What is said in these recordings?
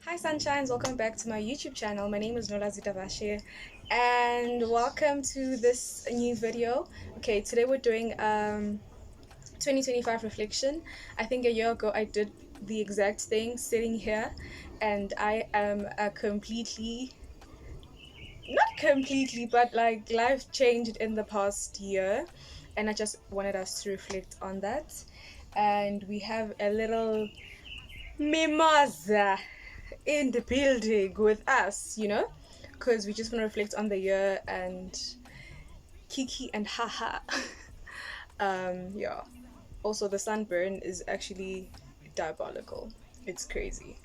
Hi sunshines, welcome back to my YouTube channel. My name is Lwazi Graduate and welcome to this new video. Okay, today we're doing 2025 reflection. I think a year ago I did the exact thing sitting here, and I am a completely, not completely, but like life changed in the past year, and I just wanted us to reflect on that. And we have a little mimosa in the building with us, because we just want to reflect on the year and kiki and haha. Yeah. Also, the sunburn is actually diabolical. It's crazy.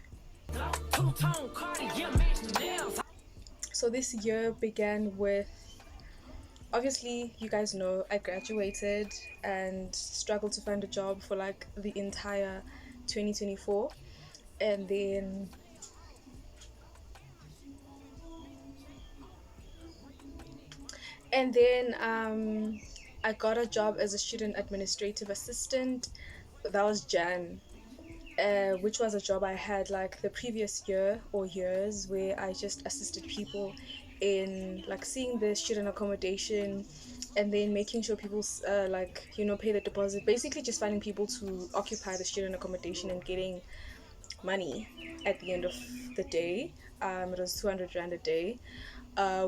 So this year began with, obviously, you guys know I graduated and struggled to find a job for like the entire 2024, and then I got a job as a student administrative assistant. That was Jan, which was a job I had like the previous year or years, where I just assisted people in like seeing the student accommodation, and then making sure people pay the deposit. Basically, just finding people to occupy the student accommodation and getting money at the end of the day. It was 200 rand a day,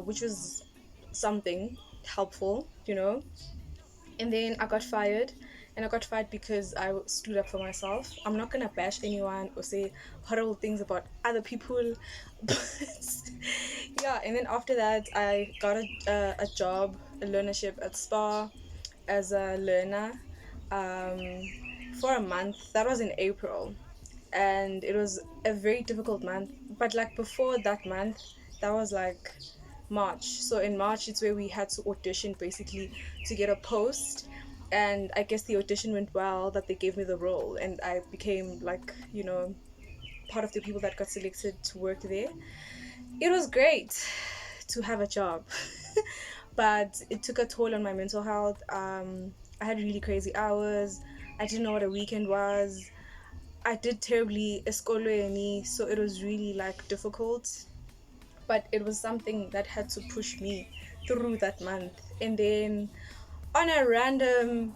which was something helpful, And then I got fired, and I got fired because I stood up for myself. I'm not gonna bash anyone or say horrible things about other people, but yeah. And then after that, I got a job, a learnership at Spa as a learner, um, for a month. That was in April, and it was a very difficult month. But like before that month, that was like March. So in March, it's where we had to audition basically to get a post. And I guess the audition went well, that they gave me the role, and I became like, part of the people that got selected to work there. It was great to have a job, but it took a toll on my mental health. I had really crazy hours. I didn't know what a weekend was. I did terribly eskolweni, so it was really like difficult, but it was something that had to push me through that month. And then on a random,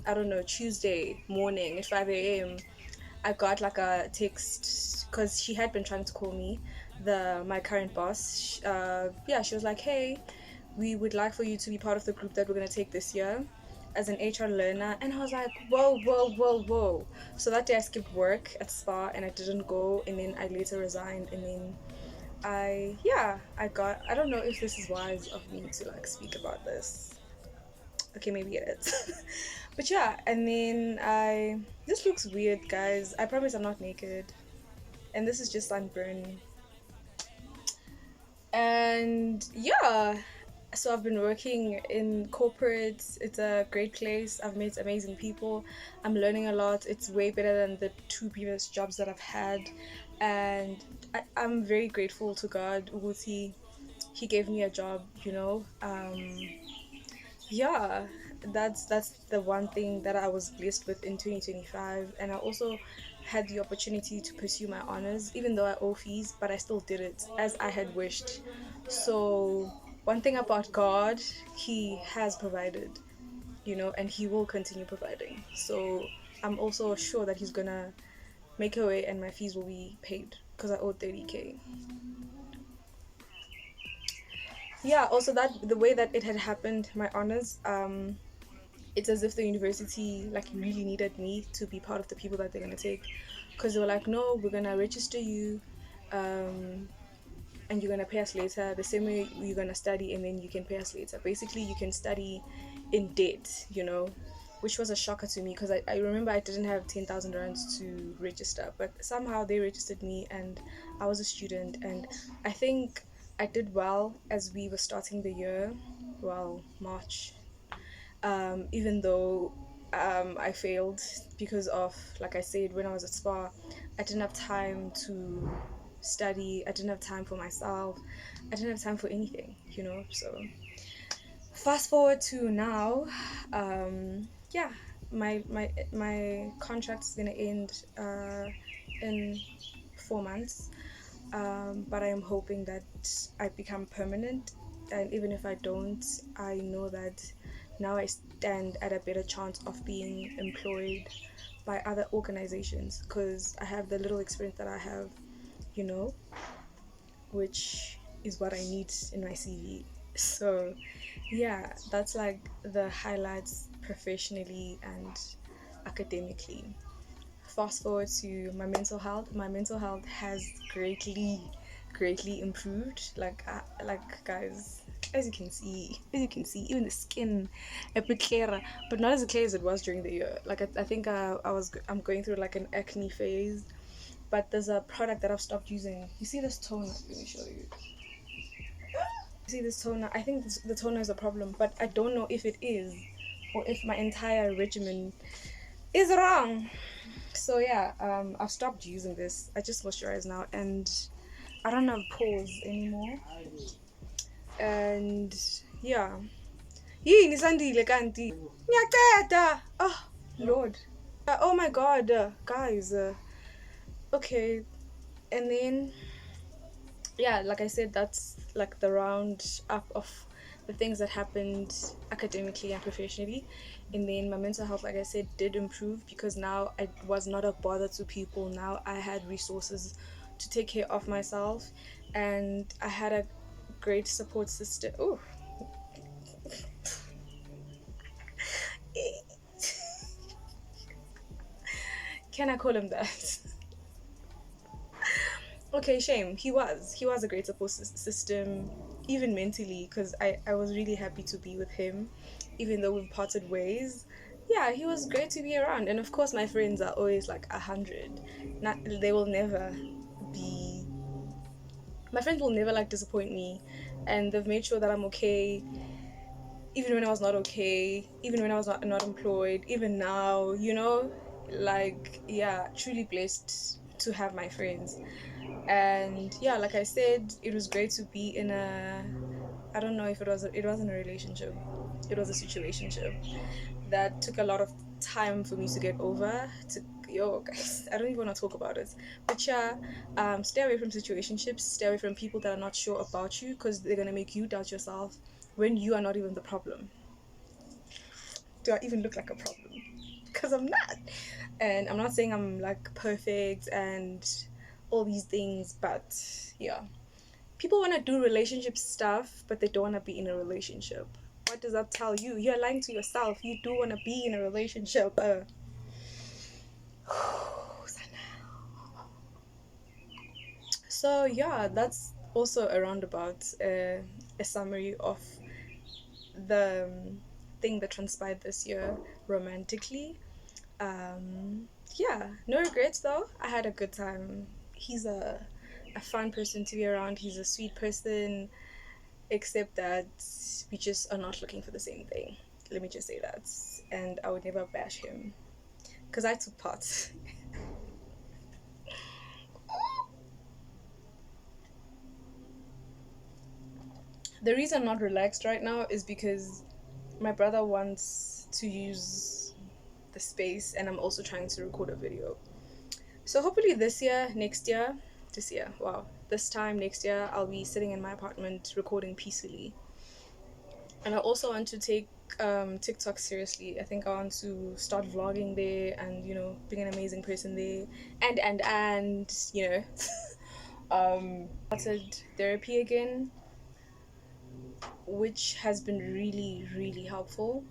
I don't know, Tuesday morning at 5 a.m., I got like a text because she had been trying to call me, the my current boss. Yeah, she was like, "Hey, we would like for you to be part of the group that we're gonna take this year as an HR learner." And I was like, "Whoa, whoa, whoa, whoa!" So that day I skipped work at Spa and I didn't go, and then I later resigned, and then I don't know if this is wise of me to like speak about this. Okay, maybe it is. But yeah, and then this looks weird, guys. I promise I'm not naked. And this is just sunburn. And yeah, so I've been working in corporate. It's a great place. I've met amazing people. I'm learning a lot. It's way better than the two previous jobs that I've had. And I'm very grateful to God, Uguti. He gave me a job, yeah, that's the one thing that I was blessed with in 2025. And I also had the opportunity to pursue my honors, even though I owe fees, but I still did it as I had wished. So one thing about God, he has provided, and he will continue providing. So I'm also sure that he's gonna make a way and my fees will be paid, because I owe 30K. Yeah, also that the way that it had happened, my honors, it's as if the university like really needed me to be part of the people that they're gonna take, because they were like, no, we're gonna register you, um, and you're gonna pay us later. The same way you're gonna study, and then you can pay us later. Basically, you can study in debt, which was a shocker to me, because I remember I didn't have 10,000 rands to register, but somehow they registered me, and I was a student, and I think I did well as we were starting the year. Well, March, even though I failed because of, like I said, when I was at Spa, I didn't have time to study, I didn't have time for myself, I didn't have time for anything, So, fast forward to now, yeah, my contract is gonna end in 4 months. But I am hoping that I become permanent, and even if I don't, I know that now I stand at a better chance of being employed by other organizations because I have the little experience that I have, you know, which is what I need in my CV. So, yeah, that's like the highlights professionally and academically. Fast forward to my mental health has greatly improved. Like guys, as you can see, even the skin a bit clearer, but not as clear as it was during the year. Like I think I'm going through like an acne phase, but there's a product that I've stopped using. You see this toner? Let me show you. See this toner? I think the toner is a problem, but I don't know if it is or if my entire regimen is wrong. So yeah, I've stopped using this. I just moisturize now, and I don't have pores anymore. And yeah, yini sandile kanti ngiyaqeda. Oh Lord. Oh my God, guys. Okay, and then yeah, like I said, that's like the round up of the things that happened academically and professionally. And then my mental health, like I said, did improve because now I was not a bother to people. Now I had resources to take care of myself, and I had a great support system. Oh, can I call him that? Okay, shame. He was a great support system, even mentally, because I was really happy to be with him, even though we've parted ways. Yeah, he was great to be around, and of course my friends are always like 100. Not they will never be. My friends will never like disappoint me, and they've made sure that I'm okay, even when I was not okay, even when I was not employed, even now, like yeah, truly blessed to have my friends. And yeah, like I said, it was great to be in a, I don't know if it wasn't a relationship, it was a situationship that took a lot of time for me to get over. Yo guys, I don't even want to talk about it, but yeah, stay away from situationships, stay away from people that are not sure about you, because they're going to make you doubt yourself when you are not even the problem. Do I even look like a problem? Because I'm not. And I'm not saying I'm like perfect and all these things, but yeah, people want to do relationship stuff, but they don't want to be in a relationship. What does that tell you? You're lying to yourself. You do want to be in a relationship. So yeah, that's also a roundabout, a summary of the thing that transpired this year romantically. Yeah, no regrets though. I had a good time. He's a fun person to be around. He's a sweet person, except that we just are not looking for the same thing. Let me just say that. And I would never bash him because I took part. The reason I'm not relaxed right now is because my brother wants to use the space, and I'm also trying to record a video. So hopefully this time next year, I'll be sitting in my apartment recording peacefully. And I also want to take TikTok seriously. I think I want to start vlogging there and, being an amazing person there. And started therapy again, which has been really, really helpful.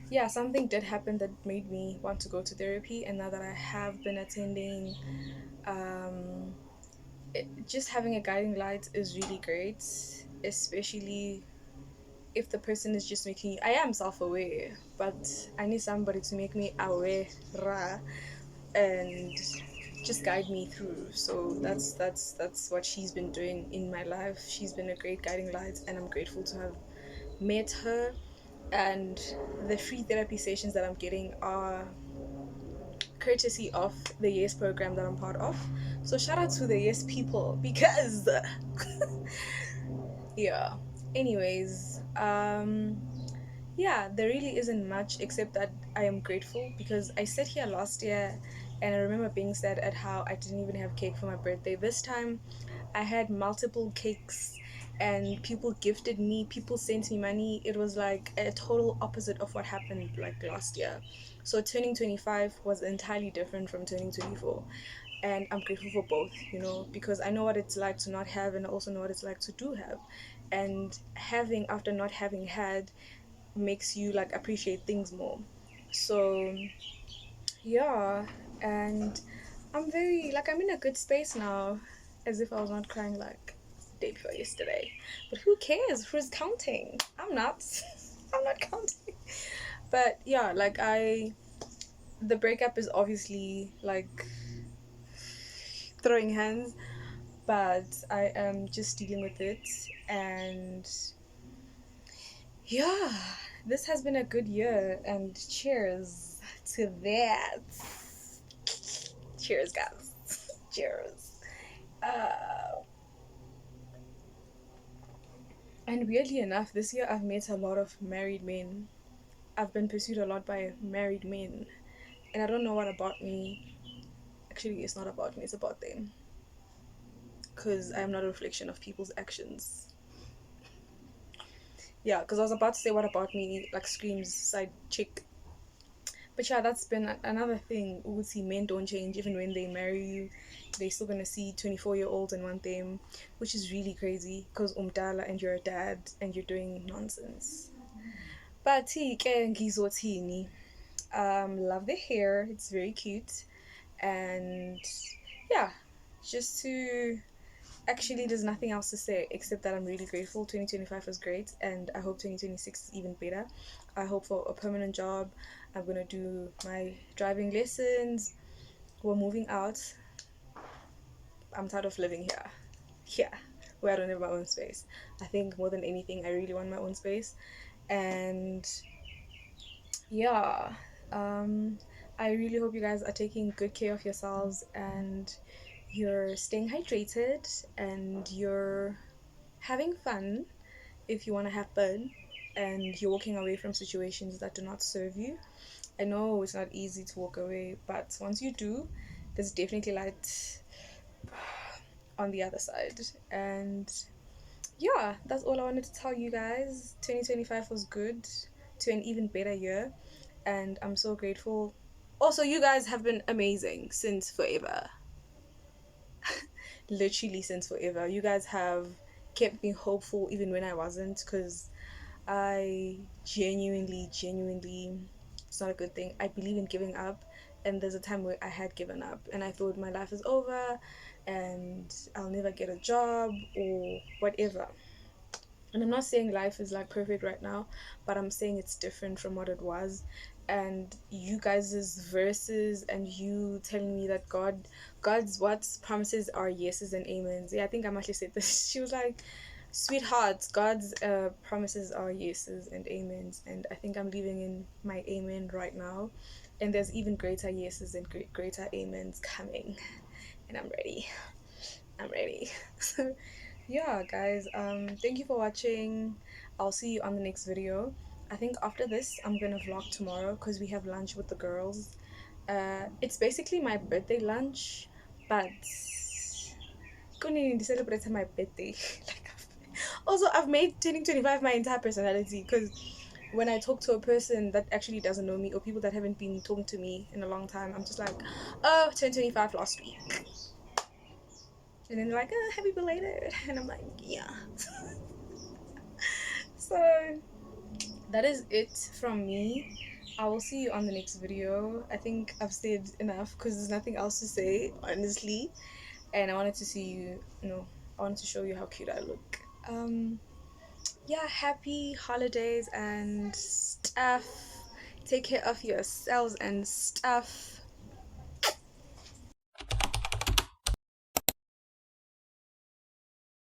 Yeah, something did happen that made me want to go to therapy, and now that I have been attending, just having a guiding light is really great, especially if the person is just making you, I am self-aware, but I need somebody to make me aware and just guide me through. So that's what she's been doing in my life. She's been a great guiding light, and I'm grateful to have met her. And the free therapy sessions that I'm getting are courtesy of the YES program that I'm part of. So shout out to the YES people, because yeah. Anyways, yeah, there really isn't much except that I am grateful because I sat here last year And I remember being sad at how I didn't even have cake for my birthday. This time I had multiple cakes and people gifted me, people sent me money. It was like a total opposite of what happened like last year. So turning 25 was entirely different from turning 24. And I'm grateful for both, you know, because I know what it's like to not have, and I also know what it's like to do have. And having after not having had makes you like appreciate things more. So yeah, and I'm very like I'm in a good space now, as if I was not crying like the day before yesterday. But who cares? Who's counting? I'm not. I'm not counting. But yeah, like the breakup is obviously like throwing hands, but I am just dealing with it. And yeah, this has been a good year, and cheers to that. Cheers, guys. Cheers. Uh, and weirdly enough, this year I've met a lot of married men. I've been pursued a lot by married men, and I don't know what about me. Actually, it's not about me, it's about them. Because I am not a reflection of people's actions. Yeah, because I was about to say what about me, like screams side chick. But yeah, that's been another thing. Uguti, men don't change even when they marry you. They're still gonna see 24-year-olds and want them, which is really crazy because umdala and you're a dad and you're doing nonsense. But ngizotini. Love the hair. It's very cute. And yeah, just to actually there's nothing else to say except that I'm really grateful. 2025 was great and I hope 2026 is even better. I hope for a permanent job. I'm gonna do my driving lessons. We're moving out. I'm tired of living here. Yeah, where I don't have my own space. I think more than anything I really want my own space. And yeah, I really hope you guys are taking good care of yourselves and you're staying hydrated and you're having fun if you want to have fun and you're walking away from situations that do not serve you. I know it's not easy to walk away, but once you do, there's definitely light on the other side. And yeah, that's all I wanted to tell you guys. 2025 was good to an even better year, and I'm so grateful. Also, you guys have been amazing since forever. Literally since forever. You guys have kept me hopeful even when I wasn't, because I genuinely, it's not a good thing. I believe in giving up, and there's a time where I had given up and I thought my life is over and I'll never get a job or whatever. And I'm not saying life is like perfect right now, but I'm saying it's different from what it was. And you guys' verses and you telling me that God's what promises are yeses and amens. Yeah, I think I actually said this. She was like, sweethearts, God's promises are yeses and amens, and I think I'm living in my amen right now, and there's even greater yeses and greater amens coming, and I'm ready. So yeah, guys, thank you for watching. I'll see you on the next video. I think after this I'm gonna vlog tomorrow because we have lunch with the girls. It's basically my birthday lunch, but couldn't celebrate my birthday. Like, also I've made turning 25 my entire personality, because when I talk to a person that actually doesn't know me or people that haven't been talking to me in a long time, I'm just like, oh, turned 25 last week. And then they're like, oh, happy belated. And I'm like, yeah. So that is it from me. I will see you on the next video. I think I've said enough because there's nothing else to say, honestly. And I wanted to see you, I wanted to show you how cute I look. Yeah, happy holidays and stuff. Take care of yourselves and stuff.